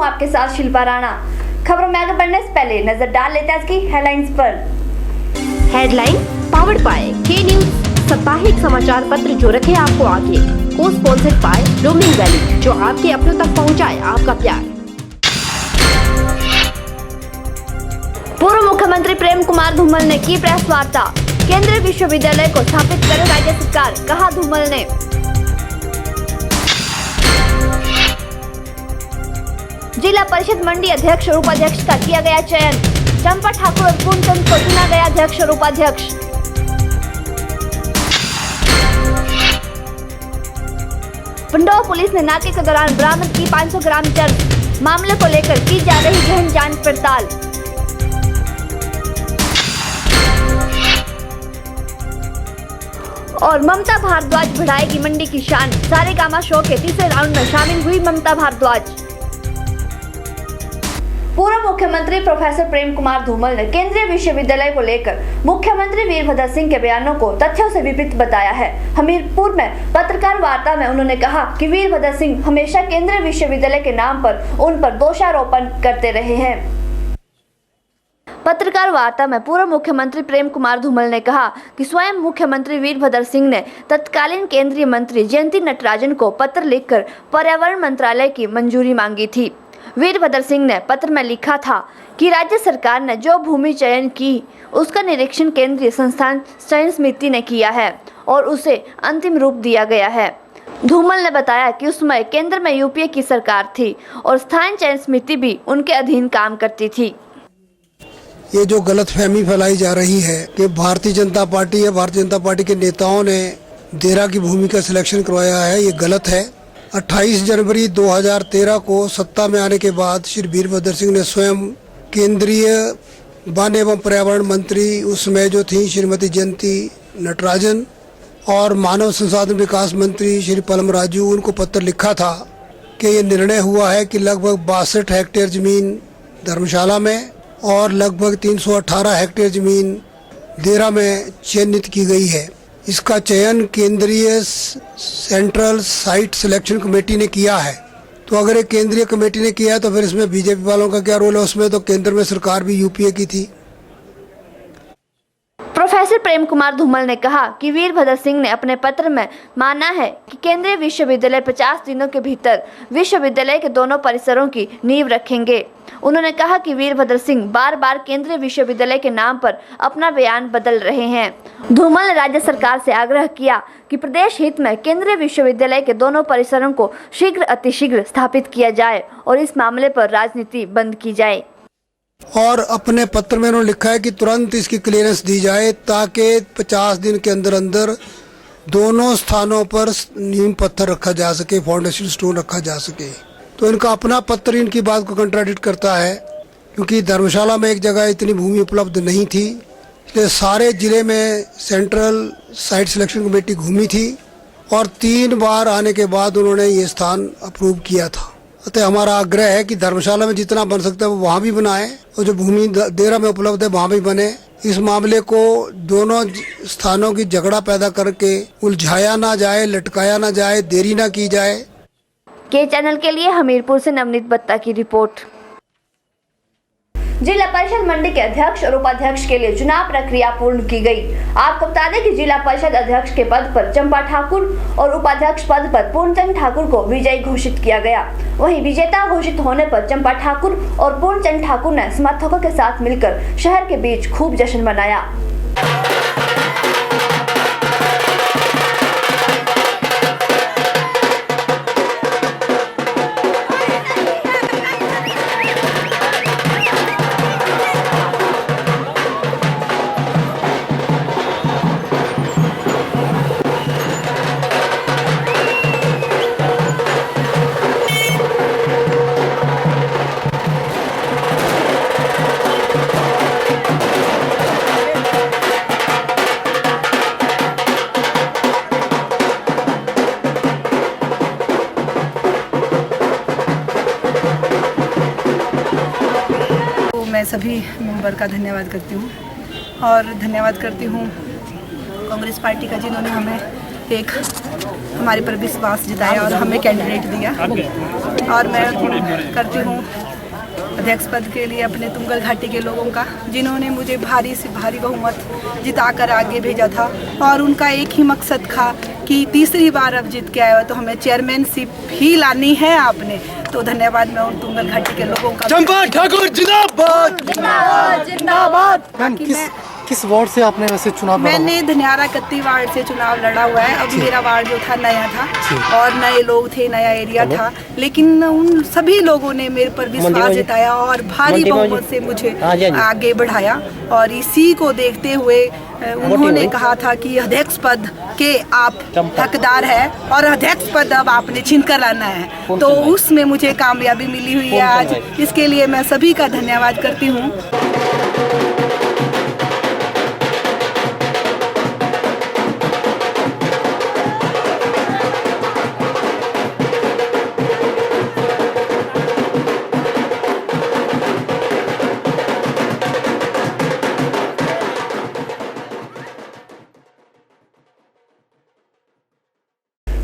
आपके साथ शिल्पा राणा। खबरों में आगे बढ़ने से पहले नजर डाल लेते हैं आज की हेडलाइंस पर। हेडलाइन पावर्ड बाय के न्यूज, साप्ताहिक समाचार पत्र जो रखे आपको आगे। को स्पॉन्सर्ड बाय रोमिंग वैली, जो आपके अपनों तक पहुंचाए आपका प्यार। पूर्व मुख्यमंत्री प्रेम कुमार धूमल ने की प्रेस वार्ता। केंद्रीय विश्वविद्यालय को स्थापित करे राज्य सरकार, कहा धूमल ने। जिला परिषद मंडी अध्यक्ष और उपाध्यक्ष का किया गया चयन। चंपा ठाकुर और पूर्णचंद को चुना गया अध्यक्ष और उपाध्यक्ष। पंडोह पुलिस ने नाके के दौरान बरामद की 500 ग्राम चरस। मामले को लेकर की जा रही गहन जांच पड़ताल। और ममता भारद्वाज बढ़ाएगी मंडी की शान। सारेगामा शो के तीसरे राउंड में शामिल हुई ममता भारद्वाज। पूर्व मुख्यमंत्री प्रोफेसर प्रेम कुमार धूमल ने केंद्रीय विश्वविद्यालय को लेकर मुख्यमंत्री वीरभद्र सिंह के बयानों को तथ्यों से विपरीत बताया है। हमीरपुर में पत्रकार वार्ता में उन्होंने कहा कि वीरभद्र सिंह हमेशा केंद्रीय विश्वविद्यालय के नाम पर उन पर दोषारोपण करते रहे हैं। पत्रकार वार्ता में पूर्व मुख्यमंत्री प्रेम कुमार धूमल ने कहा कि स्वयं मुख्यमंत्री वीरभद्र सिंह ने तत्कालीन केंद्रीय मंत्री जयंती नटराजन को पत्र लिखकर पर्यावरण मंत्रालय की मंजूरी मांगी थी। वीरभद्र सिंह ने पत्र में लिखा था कि राज्य सरकार ने जो भूमि चयन की उसका निरीक्षण केंद्रीय संस्थान चयन समिति ने किया है और उसे अंतिम रूप दिया गया है। धूमल ने बताया कि उस समय केंद्र में यूपीए की सरकार थी और स्थानीय चयन समिति भी उनके अधीन काम करती थी। ये जो गलतफहमी फैलाई जा रही है कि भारतीय जनता पार्टी या भारतीय जनता पार्टी के नेताओं ने देरा की भूमि का सिलेक्शन करवाया है, ये गलत है। 28 जनवरी 2013 को सत्ता में आने के बाद श्री वीरभद्र सिंह ने स्वयं केंद्रीय वन एवं पर्यावरण मंत्री उस समय जो थी श्रीमती जयंती नटराजन और मानव संसाधन विकास मंत्री श्री पलम राजू, उनको पत्र लिखा था कि ये निर्णय हुआ है कि लगभग 62 हेक्टेयर जमीन धर्मशाला में और लगभग 318 हेक्टेयर जमीन देरा में चयनित की गई है। इसका चयन केंद्रीय सेंट्रल साइट सिलेक्शन कमेटी ने किया है। तो अगर एक केंद्रीय कमेटी ने किया है तो फिर इसमें बीजेपी वालों का क्या रोल है? उसमें तो केंद्र में सरकार भी यूपीए की थी। प्रोफेसर प्रेम कुमार धूमल ने कहा कि वीरभद्र सिंह ने अपने पत्र में माना है कि केंद्रीय विश्वविद्यालय 50 दिनों के भीतर विश्वविद्यालय के दोनों परिसरों की नींव रखेंगे। उन्होंने कहा कि वीरभद्र सिंह बार बार केंद्रीय विश्वविद्यालय के नाम पर अपना बयान बदल रहे हैं। धूमल ने राज्य सरकार से आग्रह किया कि प्रदेश हित में केंद्रीय विश्वविद्यालय के दोनों परिसरों को शीघ्र अतिशीघ्र स्थापित किया जाए और इस मामले पर राजनीति बंद की जाए। और अपने पत्र में उन्होंने लिखा है कि तुरंत इसकी क्लियरेंस दी जाए ताकि 50 दिन के अंदर अंदर दोनों स्थानों पर नींव पत्थर रखा जा सके, फाउंडेशन स्टोन रखा जा सके। तो इनका अपना पत्र इनकी बात को कंट्राडिक्ट करता है, क्योंकि धर्मशाला में एक जगह इतनी भूमि उपलब्ध नहीं थी, इसलिए सारे जिले में सेंट्रल साइट सिलेक्शन कमेटी घूमी थी और 3 बार आने के बाद उन्होंने ये स्थान अप्रूव किया था। अतः हमारा आग्रह है कि धर्मशाला में जितना बन सकता है वो वहाँ भी बनाए और जो भूमि देरा में उपलब्ध है वहाँ भी बने। इस मामले को दोनों स्थानों की झगड़ा पैदा करके उलझाया ना जाए, लटकाया ना जाए, देरी ना की जाए। के चैनल के लिए हमीरपुर से नवनीत बत्ता की रिपोर्ट। जिला परिषद मंडी के अध्यक्ष और उपाध्यक्ष के लिए चुनाव प्रक्रिया पूर्ण की गई। आपको बता दें कि जिला परिषद अध्यक्ष के पद पर चंपा ठाकुर और उपाध्यक्ष पद पर पूर्णचंद ठाकुर को विजयी घोषित किया गया। वहीं विजेता घोषित होने पर चंपा ठाकुर और पूर्णचंद ठाकुर ने समर्थकों के साथ मिलकर शहर के बीच खूब जश्न मनाया। मैं सभी मेंबर का धन्यवाद करती हूँ और धन्यवाद करती हूँ कांग्रेस पार्टी का, जिन्होंने हमें हमारे पर विश्वास जताया और हमें कैंडिडेट दिया। और मैं करती हूँ अध्यक्ष पद के लिए अपने तुंगल घाटी के लोगों का, जिन्होंने मुझे भारी से भारी बहुमत जिताकर आगे भेजा था और उनका एक ही मकसद था कि तीसरी बार अब जीत के आया हो तो हमें चेयरमैनशिप ही लानी है आपने। तो धन्यवाद मैं उन तुंगल घाटी के लोगों का। चंपा ठाकुर जिंदाबाद जिंदाबाद। किस वार्ड से आपने वैसे चुनाव लड़ा? मैंने धनियारा कत्ती वार्ड से चुनाव लड़ा हुआ है। अब मेरा वार्ड जो था नया था और नए लोग थे, नया एरिया था, लेकिन उन सभी लोगों ने मेरे पर विश्वास जताया और भारी बहुमत से मुझे आगे बढ़ाया। और इसी को देखते हुए उन्होंने कहा था कि अध्यक्ष पद के आप हकदार है और अध्यक्ष पद अब आपने छीन कर लाना है। तो उसमें मुझे कामयाबी मिली हुई है आज। इसके लिए मैं सभी का धन्यवाद करती हूँ।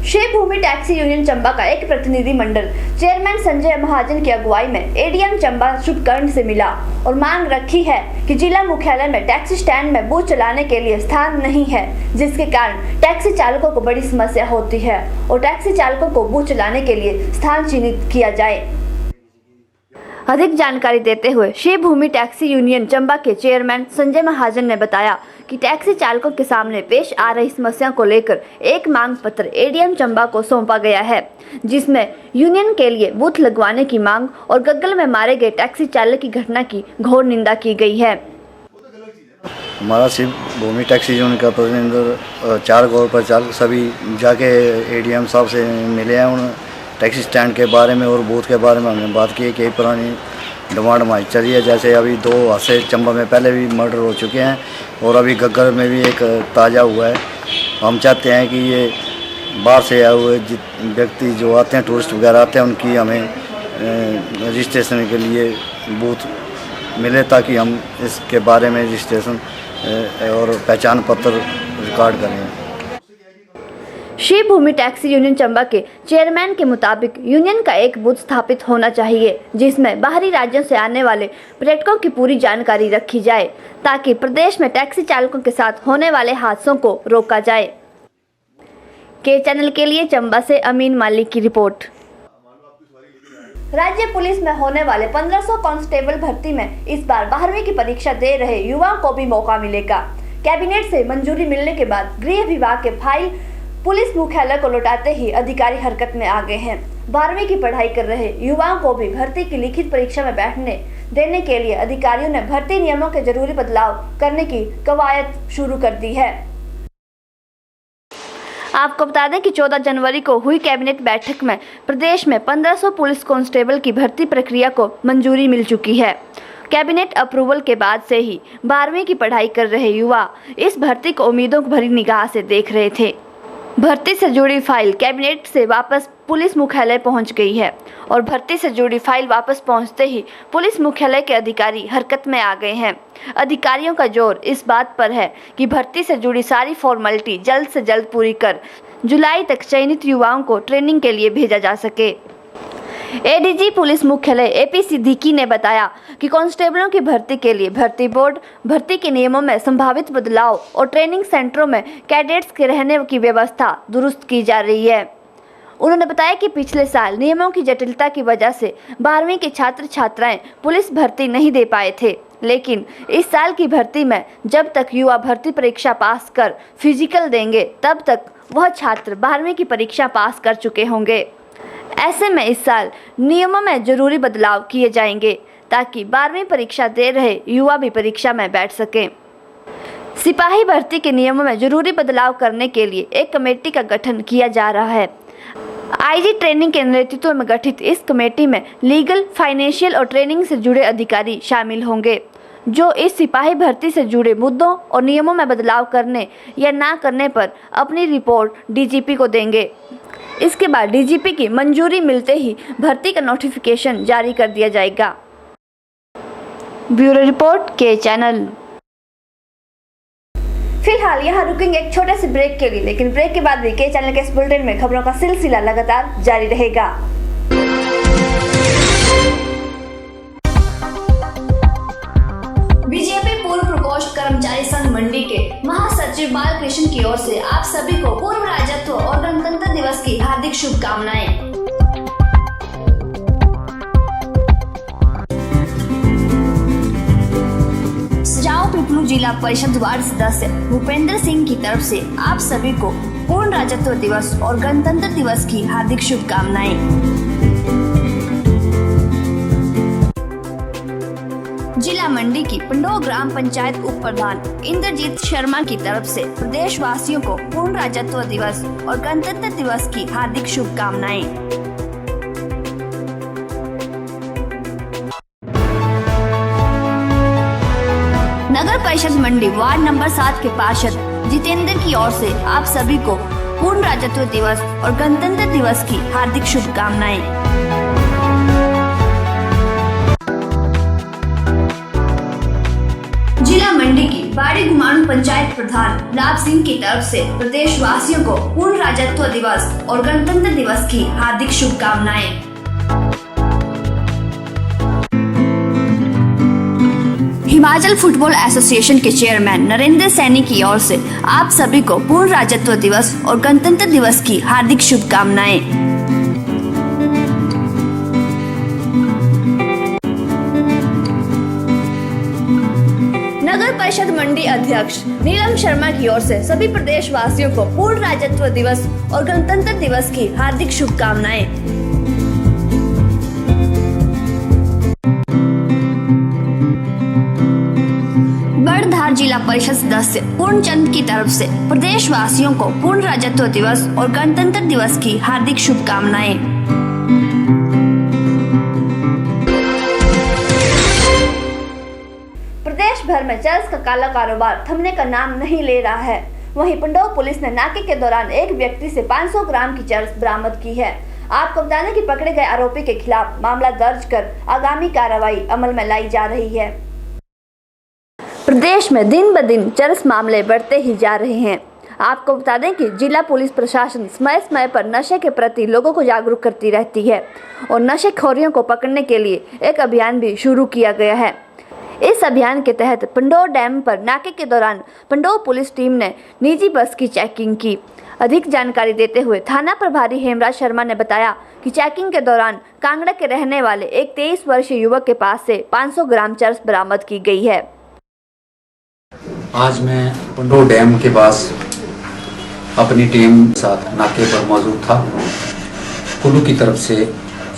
शिव भूमि टैक्सी यूनियन चंबा का एक प्रतिनिधि मंडल चेयरमैन संजय महाजन की अगुवाई में एडीएम चंबा शुभकर्ण से मिला और मांग रखी है कि जिला मुख्यालय में टैक्सी स्टैंड में बूथ चलाने के लिए स्थान नहीं है, जिसके कारण टैक्सी चालकों को बड़ी समस्या होती है और टैक्सी चालकों को बूथ चलाने के लिए स्थान चिन्हित किया जाए। अधिक जानकारी देते हुए शिव भूमि टैक्सी यूनियन चंबा के चेयरमैन संजय महाजन ने बताया कि टैक्सी चालकों के सामने पेश आ रही समस्या को लेकर एक मांग पत्र एडीएम चंबा को सौंपा गया है, जिसमें यूनियन के लिए बूथ लगवाने की मांग और गग्गल में मारे गए टैक्सी चालक की घटना की घोर निंदा की गई है। हमारा शिव भूमि टैक्सी यूनियन का प्रतिनिधि 4 गौर पर चालक सभी जाके एडीएम साहब से मिले हैं। उन टैक्सी स्टैंड के बारे में और बूथ के बारे में हमने बात की है कि पुरानी डिमांड हमारी चल रही है। जैसे अभी 2 हादसे चंबा में पहले भी मर्डर हो चुके हैं और अभी गग्गल में भी एक ताज़ा हुआ है। हम चाहते हैं कि ये बाहर से आए हुए व्यक्ति जो आते हैं, टूरिस्ट वगैरह आते हैं, उनकी हमें रजिस्ट्रेशन के लिए बूथ मिले ताकि हम इसके बारे में रजिस्ट्रेशन और पहचान पत्र रिकॉर्ड करें। शिव भूमि टैक्सी यूनियन चंबा के चेयरमैन के मुताबिक यूनियन का एक बूथ स्थापित होना चाहिए, जिसमें बाहरी राज्यों से आने वाले पर्यटकों की पूरी जानकारी रखी जाए ताकि प्रदेश में टैक्सी चालकों के साथ होने वाले हादसों को रोका जाए। के चैनल के लिए चंबा से अमीन मालिक की रिपोर्ट। राज्य पुलिस में होने वाले 1500 कांस्टेबल भर्ती में इस बार 12वीं की परीक्षा दे रहे युवाओं को भी मौका मिलेगा। कैबिनेट से मंजूरी मिलने के बाद गृह विभाग के फाइल पुलिस मुख्यालय को लौटाते ही अधिकारी हरकत में आ गए हैं। 12वीं की पढ़ाई कर रहे युवाओं को भी भर्ती की लिखित परीक्षा में बैठने देने के लिए अधिकारियों ने भर्ती नियमों के जरूरी बदलाव करने की कवायद शुरू कर दी है। आपको बता दें कि 14 जनवरी को हुई कैबिनेट बैठक में प्रदेश में 1500 पुलिस कांस्टेबल की भर्ती प्रक्रिया को मंजूरी मिल चुकी है। कैबिनेट अप्रूवल के बाद से ही 12वीं की पढ़ाई कर रहे युवा इस भर्ती को उम्मीदों भरी निगाह से देख रहे थे। भर्ती से जुड़ी फाइल कैबिनेट से वापस पुलिस मुख्यालय पहुंच गई है और भर्ती से जुड़ी फाइल वापस पहुंचते ही पुलिस मुख्यालय के अधिकारी हरकत में आ गए हैं। अधिकारियों का जोर इस बात पर है कि भर्ती से जुड़ी सारी फॉर्मेलिटी जल्द से जल्द पूरी कर जुलाई तक चयनित युवाओं को ट्रेनिंग के लिए भेजा जा सके। एडीजी पुलिस मुख्यालय एपी सिद्दीकी ने बताया कि कांस्टेबलों की भर्ती के लिए भर्ती बोर्ड भर्ती के नियमों में संभावित बदलाव और ट्रेनिंग सेंटरों में कैडेट्स के रहने की व्यवस्था दुरुस्त की जा रही है। उन्होंने बताया कि पिछले साल नियमों की जटिलता की वजह से 12वीं के छात्र छात्राएं पुलिस भर्ती नहीं दे पाए थे, लेकिन इस साल की भर्ती में जब तक युवा भर्ती परीक्षा पास कर फिजिकल देंगे तब तक वह छात्र 12वीं की परीक्षा पास कर चुके होंगे। ऐसे में इस साल नियमों में जरूरी बदलाव किए जाएंगे ताकि 12वीं परीक्षा दे रहे युवा भी परीक्षा में बैठ सकें। सिपाही भर्ती के नियमों में जरूरी बदलाव करने के लिए एक कमेटी का गठन किया जा रहा है। आईजी ट्रेनिंग के नेतृत्व में गठित इस कमेटी में लीगल, फाइनेंशियल और ट्रेनिंग से जुड़े अधिकारी शामिल होंगे, जो इस सिपाही भर्ती से जुड़े मुद्दों और नियमों में बदलाव करने या ना करने पर अपनी रिपोर्ट डीजीपी को देंगे। इसके बाद डीजीपी की मंजूरी मिलते ही भर्ती का नोटिफिकेशन जारी कर दिया जाएगा। ब्यूरो रिपोर्ट के चैनल। फिलहाल यहाँ रुकेंगे एक छोटे से ब्रेक के लिए, लेकिन ब्रेक के बाद भी के चैनल के इस बुलेटिन में खबरों का सिलसिला लगातार जारी रहेगा। श्री बालकृष्ण की ओर से आप सभी को पूर्व राज्यत्व और गणतंत्र दिवस की हार्दिक शुभकामनाएं। सजाओ पिपलू जिला परिषद वार्ड सदस्य भूपेंद्र सिंह की तरफ से आप सभी को पूर्ण राज्यत्व दिवस और गणतंत्र दिवस की हार्दिक शुभकामनाएं। जिला मंडी की पंडो ग्राम पंचायत उप प्रधान इंद्रजीत शर्मा की तरफ से प्रदेश वासियों को पूर्ण राज्यत्व दिवस और गणतंत्र दिवस की हार्दिक शुभकामनाएं। नगर परिषद मंडी वार्ड नंबर 7 के पार्षद जितेंद्र की ओर से आप सभी को पूर्ण राज्यत्व दिवस और गणतंत्र दिवस की हार्दिक शुभकामनाएं। जिला मंडी की बाड़ी गुमाणु पंचायत प्रधान लाभ सिंह की तरफ से प्रदेश वासियों को पूर्ण राज्यत्व दिवस और गणतंत्र दिवस की हार्दिक शुभकामनाएं। हिमाचल फुटबॉल एसोसिएशन के चेयरमैन नरेंद्र सैनी की ओर से आप सभी को पूर्ण राज्यत्व दिवस और गणतंत्र दिवस की हार्दिक शुभकामनाएं। नगर परिषद मंडी अध्यक्ष नीलम शर्मा की ओर से सभी प्रदेश वासियों को पूर्ण राज्यत्व दिवस और गणतंत्र दिवस की हार्दिक शुभकामनाएं। बड़धार जिला परिषद सदस्य पूर्णचंद की तरफ से प्रदेश वासियों को पूर्ण राज्यत्व दिवस और गणतंत्र दिवस की हार्दिक शुभकामनाएं। प्रदेश भर में चरस का काला कारोबार थमने का नाम नहीं ले रहा है। वहीं पंडोह पुलिस ने नाके के दौरान एक व्यक्ति से 500 ग्राम की चरस बरामद की है। आपको बता दें कि पकड़े गए आरोपी के खिलाफ मामला दर्ज कर आगामी कार्रवाई अमल में लाई जा रही है। प्रदेश में दिन ब दिन चरस मामले बढ़ते ही जा रहे हैं। आपको बता दें कि जिला पुलिस प्रशासन समय समय पर नशे के प्रति लोगों को जागरूक करती रहती है और नशेखोरियों को पकड़ने के लिए एक अभियान भी शुरू किया गया है। इस अभियान के तहत पंडोह डैम पर नाके के दौरान पंडोह पुलिस टीम ने निजी बस की चेकिंग की। अधिक जानकारी देते हुए थाना प्रभारी हेमराज शर्मा ने बताया कि चेकिंग के दौरान कांगड़ा के रहने वाले एक 23 वर्षीय युवक के पास से 500 ग्राम चरस बरामद की गई है। आज मैं पंडोह डैम के पास अपनी टीम के साथ नाके पर मौजूद था। कुल्लू की तरफ से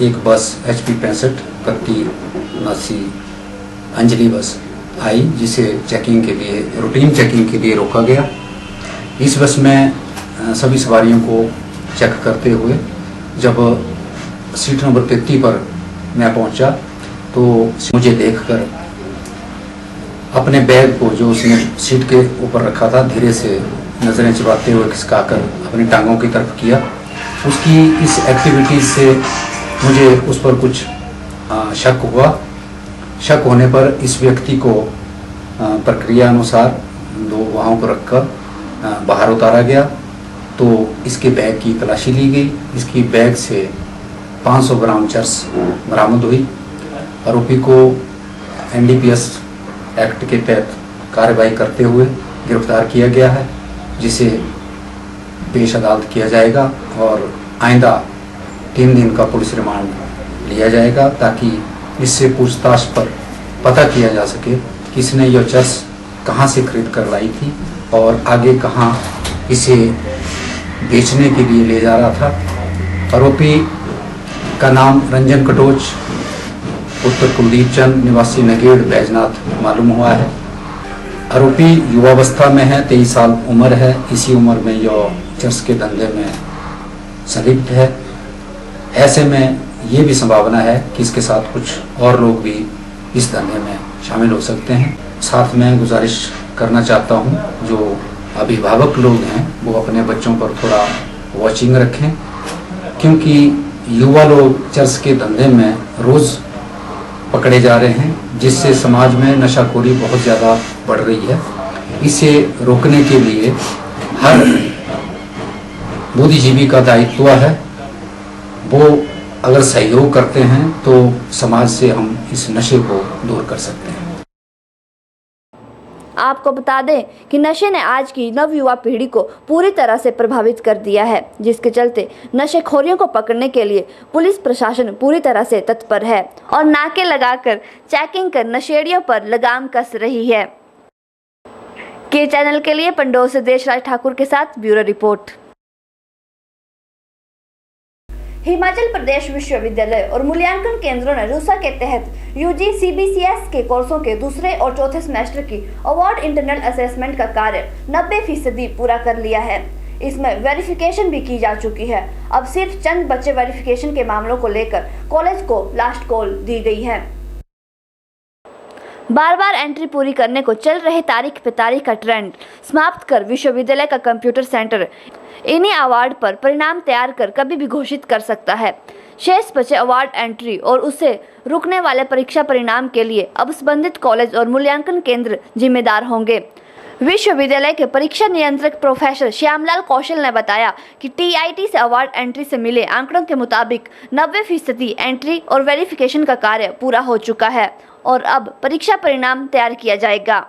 एक बस HP 65 31 अंजलि बस आई, जिसे चेकिंग के लिए रूटीन चेकिंग के लिए रोका गया। इस बस में सभी सवारियों को चेक करते हुए जब सीट नंबर 33 पर मैं पहुंचा तो मुझे देखकर अपने बैग को जो उसने सीट के ऊपर रखा था धीरे से नजरें चुराते हुए खिसकाकर अपनी टांगों की तरफ किया। उसकी इस एक्टिविटीज से मुझे उस पर कुछ शक हुआ। शक होने पर इस व्यक्ति को प्रक्रिया अनुसार 2 वाहनों पर रखकर बाहर उतारा गया तो इसके बैग की तलाशी ली गई। इसकी बैग से 500 ग्राम चरस बरामद हुई। आरोपी को NDPS एक्ट के तहत कार्रवाई करते हुए गिरफ्तार किया गया है, जिसे पेश अदालत किया जाएगा और आइंदा 3 दिन का पुलिस रिमांड लिया जाएगा ताकि इससे पूछताछ पर पता किया जा सके किसने यह चरस कहां से खरीद कर लाई थी और आगे कहां इसे बेचने के लिए ले जा रहा था। आरोपी का नाम रंजन कटोच पुत्र कुलदीप चंद निवासी नगेड़ बैजनाथ मालूम हुआ है। आरोपी युवावस्था में है, 23 साल उम्र है। इसी उम्र में यह चरस के धंधे में संलिप्त है। ऐसे में ये भी संभावना है कि इसके साथ कुछ और लोग भी इस धंधे में शामिल हो सकते हैं। साथ में गुजारिश करना चाहता हूँ जो अभिभावक लोग हैं वो अपने बच्चों पर थोड़ा वॉचिंग रखें, क्योंकि युवा लोग चरस के धंधे में रोज़ पकड़े जा रहे हैं, जिससे समाज में नशाखोरी बहुत ज़्यादा बढ़ रही है। इसे रोकने के लिए हर बुद्धिजीवी का दायित्व है। वो अगर सहयोग करते हैं तो समाज से हम इस नशे को दूर कर सकते हैं। आपको बता दें कि नशे ने आज की नवयुवा पीढ़ी को पूरी तरह से प्रभावित कर दिया है, जिसके चलते नशेखोरियों को पकड़ने के लिए पुलिस प्रशासन पूरी तरह से तत्पर है और नाके लगाकर चेकिंग कर नशेड़ियों पर लगाम कस रही है। के चैनल के लिए पंडोर से देशराज ठाकुर के साथ ब्यूरो रिपोर्ट। हिमाचल प्रदेश विश्वविद्यालय और मूल्यांकन केंद्रों ने रूसा के तहत यूजी CBCS के कोर्सों के दूसरे और चौथे सेमेस्टर की अवार्ड इंटरनल असेसमेंट का कार्य 90% पूरा कर लिया है। इसमें वेरिफिकेशन भी की जा चुकी है। अब सिर्फ चंद बच्चे वेरिफिकेशन के मामलों को लेकर कॉलेज को लास्ट कॉल दी गई है। बार बार एंट्री पूरी करने को चल रहे तारीख पे तारीख का ट्रेंड समाप्त कर विश्वविद्यालय का कंप्यूटर सेंटर इन्हीं अवार्ड पर परिणाम तैयार कर कभी भी घोषित कर सकता है। शेष बचे अवार्ड एंट्री और उसे रुकने वाले परीक्षा परिणाम के लिए अब संबंधित कॉलेज और मूल्यांकन केंद्र जिम्मेदार होंगे। विश्वविद्यालय के परीक्षा नियंत्रक प्रोफेसर श्यामलाल कौशल ने बताया कि TIT से अवार्ड एंट्री से मिले आंकड़ों के मुताबिक 90% एंट्री और वेरिफिकेशन का कार्य पूरा हो चुका है और अब परीक्षा परिणाम तैयार किया जाएगा।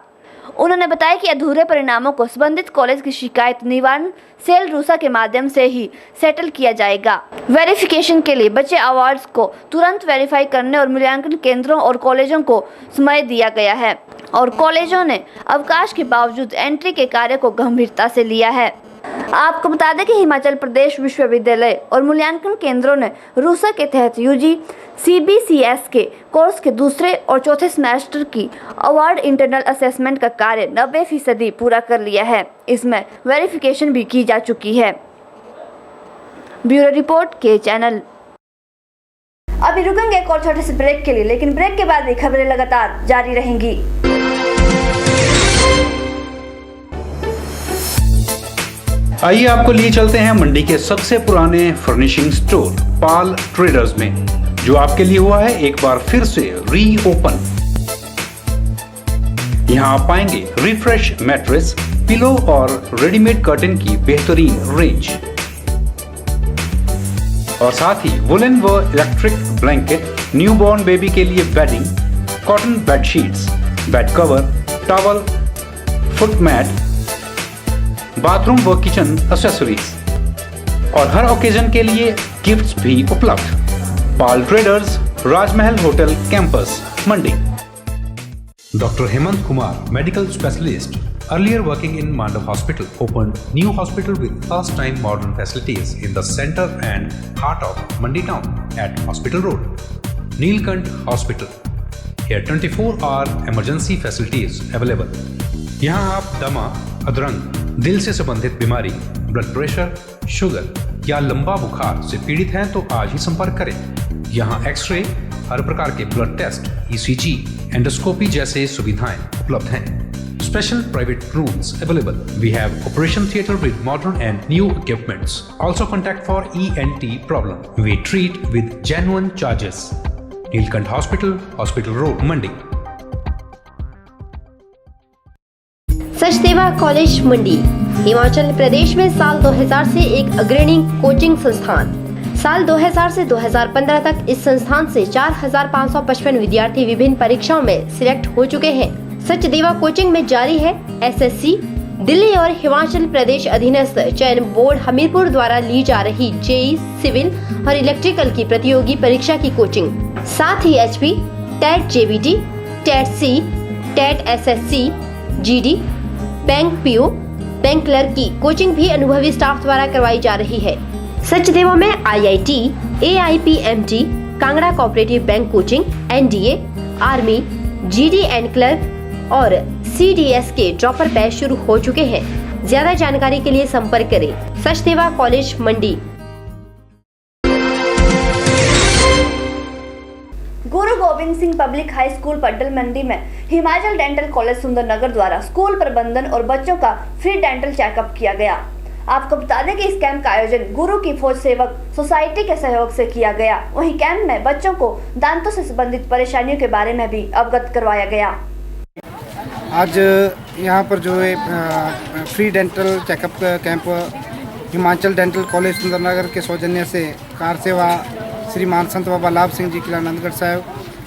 उन्होंने बताया कि अधूरे परिणामों को संबंधित कॉलेज की शिकायत निवारण सेल रूसा के माध्यम से ही सेटल किया जाएगा। वेरिफिकेशन के लिए बचे अवार्ड्स को तुरंत वेरीफाई करने और मूल्यांकन केंद्रों और कॉलेजों को समय दिया गया है और कॉलेजों ने अवकाश के बावजूद एंट्री के कार्य को गंभीरता से लिया है। आपको बता दें कि हिमाचल प्रदेश विश्वविद्यालय और मूल्यांकन केंद्रों ने रूसा के तहत यूजी CBCS के कोर्स के दूसरे और चौथे सेमेस्टर की अवार्ड इंटरनल असेसमेंट का कार्य 90% पूरा कर लिया है। इसमें वेरिफिकेशन भी की जा चुकी है। ब्यूरो रिपोर्ट के चैनल। अभी रुकेंगे एक और छोटे से ब्रेक के लिए, लेकिन ब्रेक के बाद भी खबरें लगातार जारी रहेंगी। आइए आपको लिए चलते हैं मंडी के सबसे पुराने फर्निशिंग स्टोर पाल ट्रेडर्स में, जो आपके लिए हुआ है एक बार फिर से रीओपन। यहां आप पाएंगे रिफ्रेश मैट्रेस, पिलो और रेडीमेड कर्टन की बेहतरीन रेंज और साथ ही वुलन व इलेक्ट्रिक ब्लैंकेट, न्यूबॉर्न बेबी के लिए bedding, cotton bedsheets, bed cover, towel, foot mat, bathroom व किचन एक्सेसरीज और हर ओकेजन के लिए गिफ्ट्स भी उपलब्ध। Pal traders, Rajmahal hotel campus, Mandi. Dr. Hemant Kumar, medical specialist, earlier working in Mandav Hospital, opened new hospital with first-time modern facilities in the center and heart of Mandi town at Hospital Road. Neelkant Hospital. Here 24-hour emergency facilities available. यहाँ आप दमा, अधरंग, दिल से संबंधित बीमारी, blood pressure, sugar या लंबा बुखार से पीड़ित हैं तो आज ही संपर्क करें। यहाँ एक्सरे, हर प्रकार के ब्लड टेस्ट, ECG, एंडोस्कोपी जैसे सुविधाएं उपलब्ध हैं। Special private rooms available. We have operation theatre with modern and new equipments. Also contact for ENT problem. We treat with genuine charges. Neelkant Hospital, Hospital Road, Mandi. Sachdeva college Mandi Himachal Pradesh में साल 2000 से एक अग्रणी coaching संस्थान। साल 2000 से 2015 तक इस संस्थान से 4555 विद्यार्थी विभिन्न परीक्षाओं में सिलेक्ट हो चुके हैं। सचदेवा कोचिंग में जारी है SSC, दिल्ली और हिमाचल प्रदेश अधीनस्थ चयन बोर्ड हमीरपुर द्वारा ली जा रही JEE, सिविल और इलेक्ट्रिकल की प्रतियोगी परीक्षा की कोचिंग। साथ ही HP, TET JBT, TET C, TET SSC, GD, bank PO, bank clerk की कोचिंग भी अनुभवी स्टाफ द्वारा करवाई जा रही है। सचदेवा में IIT, AIPMT, Kangra cooperative bank coaching, NDA, army, GD and clerk और CDS के ड्रॉपर बैच शुरू हो चुके हैं। ज्यादा जानकारी के लिए संपर्क करें Sachdeva college Mandi. Guru Gobind Singh public high school Paddal Mandi में हिमाचल डेंटल कॉलेज सुंदरनगर द्वारा स्कूल प्रबंधन और बच्चों का फ्री डेंटल चेकअप किया गया। आपको बता दें कि इस कैंप का आयोजन गुरु की फौज सेवक सोसाइटी के सहयोग से किया गया। वहीं कैंप में बच्चों को दांतों से संबंधित परेशानियों के बारे में भी अवगत करवाया गया। आज यहाँ पर जो है free dental checkup camp Himachal dental college Sundernagar के सौजन्य से कार सेवा श्रीमान संत बाबा लाभ सिंह जी किलानंदगढ़ साहब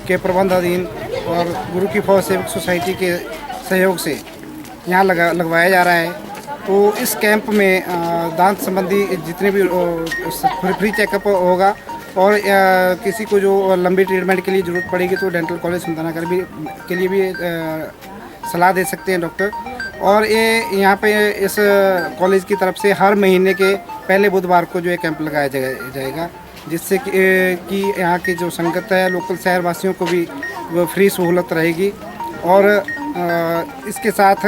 के प्रबंधाधीन और गुरु की फौज सेवक सोसाइटी के सहयोग से यहाँ लगवाया जा रहा है। तो इस कैंप में दांत संबंधी जितने भी फ्री चेकअप होगा और किसी को जो लंबी ट्रीटमेंट के लिए ज़रूरत पड़ेगी तो डेंटल कॉलेज सुंदरनगर के लिए भी सलाह दे सकते हैं डॉक्टर। और ये यहाँ पे इस कॉलेज की तरफ से हर महीने के पहले बुधवार को जो है कैंप लगाया जाएगा, जिससे कि यहाँ की जो संगत है लोकल शहरवासियों को भी वो फ्री सहूलत रहेगी। और इसके साथ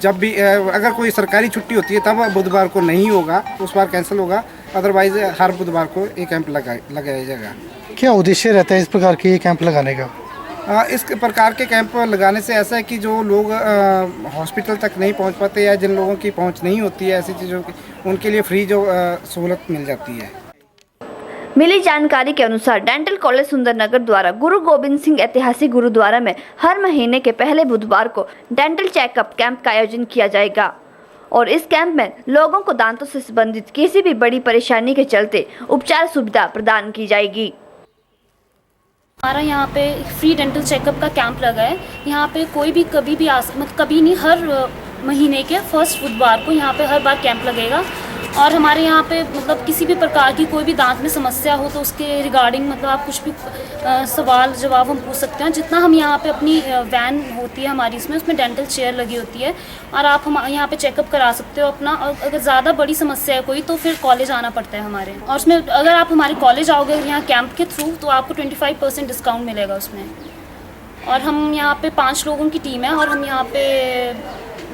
जब भी अगर कोई सरकारी छुट्टी होती है तब बुधवार को नहीं होगा, उस बार कैंसिल होगा, अदरवाइज हर बुधवार को ये कैंप लगाया जाएगा। क्या उद्देश्य रहता है इस प्रकार के कैंप लगाने का? इस प्रकार के कैंप लगाने से ऐसा है कि जो लोग हॉस्पिटल तक नहीं पहुंच पाते या जिन लोगों की पहुंच नहीं होती है ऐसी चीज़ों की, उनके लिए फ्री जो सहूलत मिल जाती है। मिली जानकारी के अनुसार डेंटल कॉलेज सुंदरनगर द्वारा गुरु गोविंद सिंह ऐतिहासिक गुरुद्वारा में हर महीने के पहले बुधवार को डेंटल चेकअप कैंप का आयोजन किया जाएगा और इस कैंप में लोगों को दांतों से संबंधित किसी भी बड़ी परेशानी के चलते उपचार सुविधा प्रदान की जाएगी। हमारा यहाँ पे फ्री डेंटल चेकअप का कैंप लगा है। यहाँ पे कोई भी कभी भी मतलब कभी नहीं, हर महीने के फर्स्ट बुधवार को यहाँ पे हर बार कैंप लगेगा। और हमारे यहाँ पे मतलब किसी भी प्रकार की कोई भी दांत में समस्या हो तो उसके रिगार्डिंग मतलब आप कुछ भी सवाल जवाब हम पूछ सकते हैं। जितना हम यहाँ पे अपनी वैन होती है हमारी, उसमें डेंटल चेयर लगी होती है और आप हम यहाँ पे चेकअप करा सकते हो अपना। और अगर ज़्यादा बड़ी समस्या है कोई तो फिर कॉलेज आना पड़ता है हमारे। और उसमें अगर आप हमारे कॉलेज आओगे यहाँ कैंप के थ्रू तो आपको 25% डिस्काउंट मिलेगा उसमें। और हम यहाँ पे 5 लोगों की टीम है और हम यहाँ पे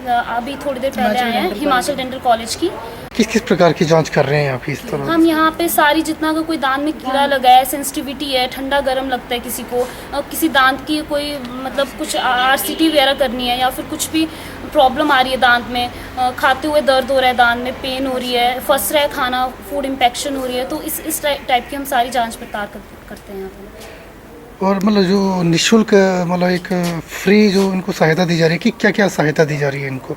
अभी थोड़ी देर पहले आए हैं हिमाचल डेंटल कॉलेज की। किस किस प्रकार की जांच कर रहे हैं आप इस तरह? हम यहाँ पे सारी जितना का कोई दांत में कीड़ा लगा है, सेंसिटिविटी है, ठंडा गर्म लगता है किसी को, किसी दांत की कोई मतलब कुछ RCT वगैरह करनी है या फिर कुछ भी प्रॉब्लम आ रही है दांत में, खाते हुए दर्द हो रहा है, दांत में पेन हो रही है, फंस रहा है खाना, फूड इन्फेक्शन हो रही है, तो इस टाइप की हम सारी जाँच पड़ताल करते हैं यहाँ पर। और मतलब जो निःशुल्क मतलब एक फ्री जो इनको सहायता दी जा रही है कि क्या क्या सहायता दी जा रही है इनको?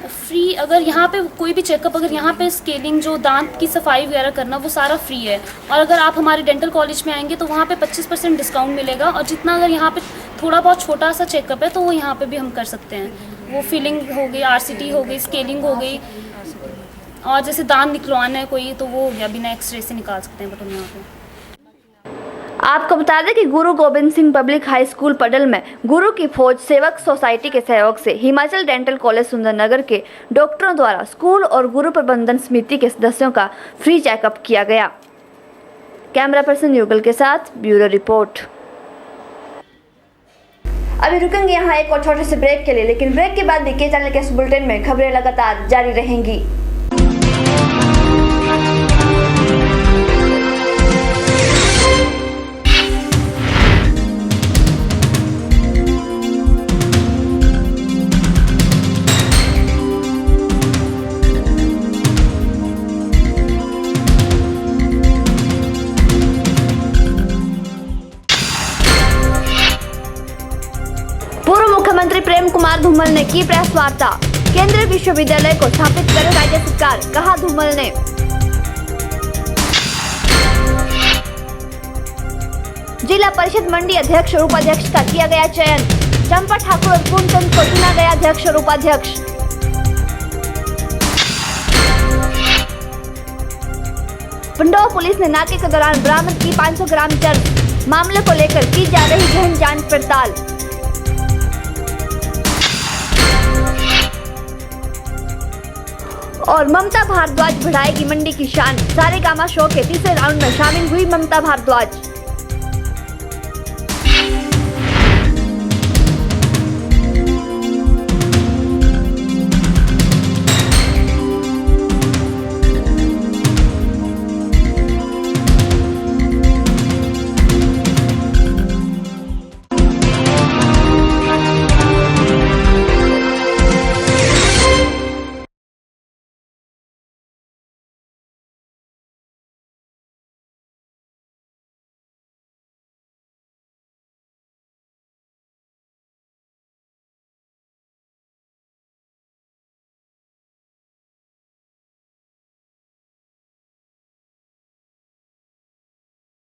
फ्री अगर यहाँ पे कोई भी चेकअप, अगर यहाँ पे स्केलिंग जो दांत की सफाई वगैरह करना वो सारा फ्री है। और अगर आप हमारे डेंटल कॉलेज में आएंगे तो वहाँ पे 25% डिस्काउंट मिलेगा। और जितना अगर यहाँ पे थोड़ा बहुत छोटा सा चेकअप है तो वो यहाँ पे भी हम कर सकते हैं। वो फिलिंग हो गई, RCT हो गई, स्केलिंग हो गई, और जैसे दांत निकलवाना है कोई तो वो हो गया, बिना एक्सरे से निकाल सकते हैं बट हम यहाँ पे। आपको बता दें कि गुरु Gobind Singh public high school पडल में गुरु की फौज सेवक सोसाइटी के सहयोग से हिमाचल डेंटल कॉलेज सुंदरनगर के डॉक्टरों द्वारा स्कूल और गुरु प्रबंधन समिति के सदस्यों का फ्री चेकअप किया गया। कैमरा पर्सन युगल के साथ ब्यूरो रिपोर्ट। अभी रुकेंगे यहाँ एक और छोटे से ब्रेक के लिए, लेकिन ब्रेक के बाद बीके चैनल के इस बुलेटिन में खबरें लगातार जारी रहेंगी। पूर्व मुख्यमंत्री प्रेम कुमार धूमल ने की प्रेस वार्ता। केंद्रीय विश्वविद्यालय को स्थापित करे राज्य सरकार, कहा धूमल ने। जिला परिषद मंडी अध्यक्ष और उपाध्यक्ष का किया गया चयन। चंपा ठाकुर और पूर्णचंद को चुना गया अध्यक्ष और उपाध्यक्ष। पंडोह पुलिस ने नाके के दौरान बरामद की 500 ग्राम चरस। मामले को लेकर की जा रही गहन जांच पड़ताल। और ममता भारद्वाज बढ़ाएगी मंडी की शान। सारेगामा शो के तीसरे राउंड में शामिल हुई ममता भारद्वाज।